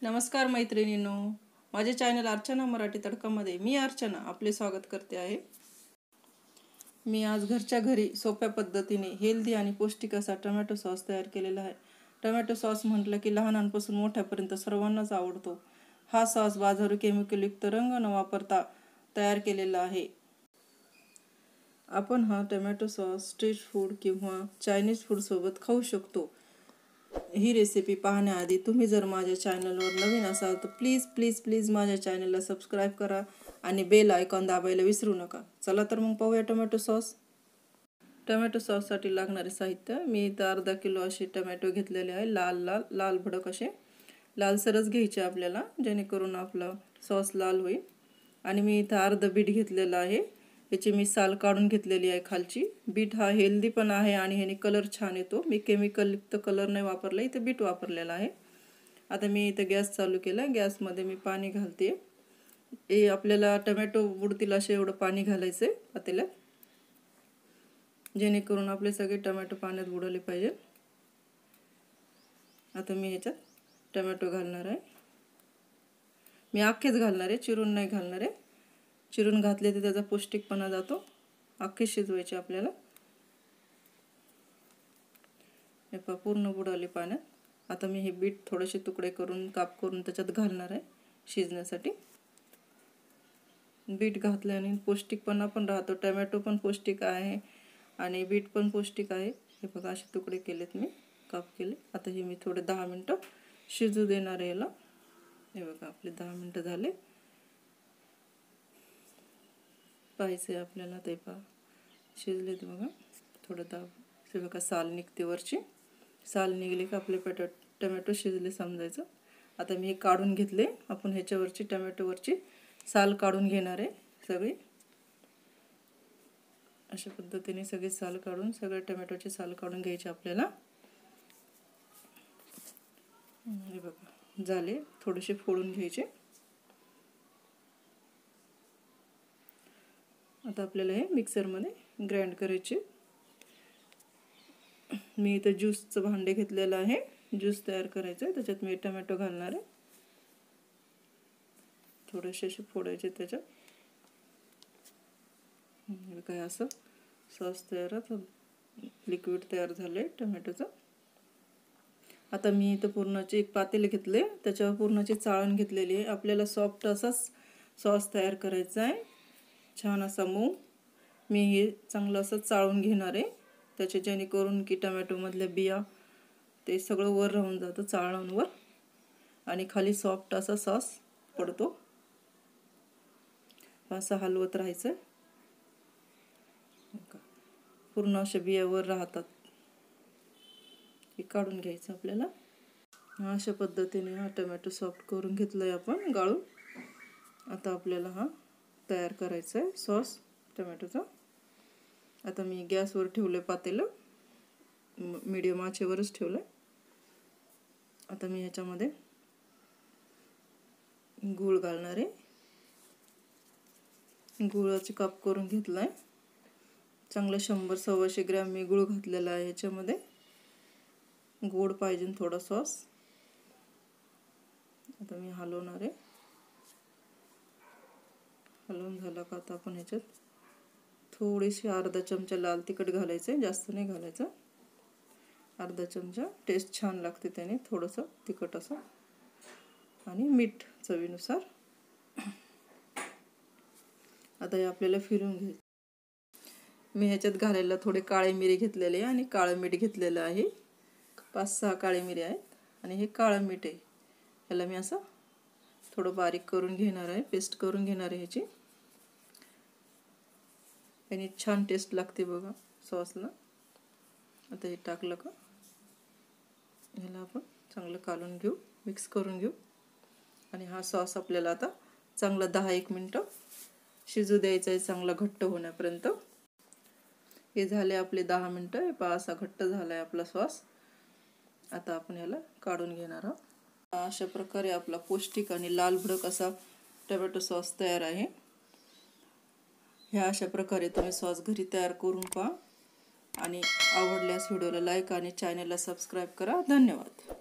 नमस्कार मैत्रिणींनो, माझे चॅनल अर्चना मराठी तडकामध्ये मी अर्चना आपले स्वागत करते आहे। मी आज घरच्या घरी सोप्या पद्धतीने हेल्दी आणि पौष्टिक असा टोमॅटो सॉस तयार केलेला आहे। टोमॅटो सॉस म्हटलं की लहानांपासून मोठ्यापर्यंत सर्वांनाच आवडतो। हा सॉस बाजारी केमिकल युक्त रंग न वापरता तयार केलेला आहे। आपण हा टोमॅटो सॉस स्ट्रीट फूड किंवा चायनीज फूड सोबत खाऊ शकतो। ही रेसिपी पाहण्याआधी तुम्ही जर माझ्या चॅनलवर नवीन असाल तर प्लीज माझ्या चॅनलला सबस्क्राइब करा आणि बेल आयकॉन दाबायला विसरू नका। चला तर मग पाहूया टोमॅटो सॉस। टोमॅटो सॉससाठी लागणारे साहित्य मी इथं अर्धा किलो असे टोमॅटो घेतलेले आहे। लाल भडक असे लालसरच घ्यायचे आपल्याला, जेणेकरून आपला सॉस लाल होईल। आणि मी इथं अर्धा बीट घेतलेला आहे, याची मी साल काढून घेतलेली आहे खालची। बीट हा हेल्दी पण आहे आणि ह्याने कलर छान येतो। मी केमिकल युक्त कलर नाही वापरला, इथे बीट वापरलेला आहे। आता मी इथे गॅस चालू केला, गॅसमध्ये मी पाणी घालते। हे आपल्याला टोमॅटो बुडतील असे एवढं पाणी घालायचं आहे पातेल्यात, जेणेकरून आपले सगळे टोमॅटो पाण्यात बुडवले पाहिजे। आता मी ह्याच्यात टोमॅटो घालणार आहे। मी अख्खेच घालणार आहे, चिरून नाही घालणार आहे। चिरून घातले तर त्याचा पौष्टिकपणा जातो। अख्खे शिजवायचे आपल्याला। हे पूर्ण बुडवले पाण्यात। आता मी हे बीट थोडेसे तुकडे करून काप करून त्याच्यात घालणार आहे शिजण्यासाठी। बीट घातल्याने पौष्टिकपणा पण राहतो, टोमॅटो पण पौष्टिक आहे आणि बीट पण पौष्टिक आहे। हे बघा असे तुकडे केलेत मी, काप केले। आता हे मी थोडे 10 मिनिटं शिजू देणार आहे याला। हे बघा आपले 10 मिनिटं झाले। पाहायचे आपल्याला, ते पहा शिजलेत बघा। थोडं दाब, हे बघा साल निघते वरची, साल निघली का आपले टोमॅटो शिजले समजायचं। आता मी हे काढून घेतले। आपण ह्याच्यावरची टोमॅटोवरची साल काढून घेणार आहे सगळी। अशा पद्धतीने सगळी साल काढून, सगळे टोमॅटोची साल काढून घ्यायची आपल्याला। हे बघा झाले, थोडेसे फोडून घ्यायचे। आता आपल्याला हे मिक्सरमध्ये ग्राइंड करायचे। मी इथं ज्यूसचं भांडे घेतलेलं आहे, ज्यूस तयार करायचं आहे। त्याच्यात मी टोमॅटो घालणार आहे, थोडेसे असे फोडायचे त्याच्यात। काय असं सॉस तयार, लिक्विड तयार झाले टोमॅटोचं। आता मी इथं पूर्णाचे एक पातेले घेतले, त्याच्यावर पूर्णाची चाळण घेतलेली आहे। आपल्याला सॉफ्ट असाच सॉस तयार करायचा आहे, छान असा मऊ। मी हे चांगलं असं चाळून घेणार आहे त्याचे, जेणेकरून की टोमॅटोमधल्या बिया ते सगळं वर राहून जातं चाळणांवर आणि खाली सॉफ्ट असा सॉस पडतो। असं हलवत राहायचं, पूर्ण अशा बिया वर राहतात। हे काढून घ्यायचं आपल्याला। अशा पद्धतीने हा टोमॅटो सॉफ्ट करून घेतलाय आपण गाळून। आता आपल्याला हा तयार करायचा आहे सॉस टोमॅटोचा। आता मी गॅसवर ठेवले पातेलं, मीडियम आचेवरच ठेवलंय। आता मी ह्याच्यामध्ये गूळ घालणार आहे। गुळाचे काप करून घेतलाय, चांगलं 100-125 ग्रॅम मी गूळ घातलेला आहे ह्याच्यामध्ये। गोड पाहिजे थोडा सॉस। आता मी हलवणार आहे। हलवून झालं का आता आपण ह्याच्यात थोडीशी अर्धा चमचा लाल तिखट घालायचे, जास्त नाही घालायचं। अर्धा चमचा, टेस्ट छान लागते त्याने, थोडंसं तिखट असं। आणि मीठ चवीनुसार। आता हे आपल्याला फिरवून घ्यायचं। मी ह्याच्यात घालायला थोडे काळे मिरी घेतलेले आणि काळं मीठ घेतलेलं आहे। 5-6 काळे मिरी आहेत आणि हे काळं मीठ आहे। याला मी असं थोडं बारीक करून घेणार आहे, पेस्ट करून घेणार आहे ह्याची। आणि छान टेस्ट लागते बघा सॉसला। आता हे टाकलं का ह्याला आपण चांगलं कालून घेऊ, मिक्स करून घेऊ। आणि हा सॉस आपल्याला आता चांगला 10-1 मिनिटं शिजू द्यायचा आहे, चांगला घट्ट होण्यापर्यंत। हे झाले आपले 10 मिनिटं। हे पहा असा घट्ट झालाय आपला सॉस। आता आपण याला काढून घेणार आहोत। अशा प्रकारे आपला पौष्टिक आणि लाल भडक असा टोमॅटो सॉस तयार आहे। ह्या अशा प्रकारे तुम्ही सॉस घरी तयार करून पहा आणि आवडल्यास व्हिडिओला लाईक आणि चॅनलला सबस्क्राइब करा। धन्यवाद।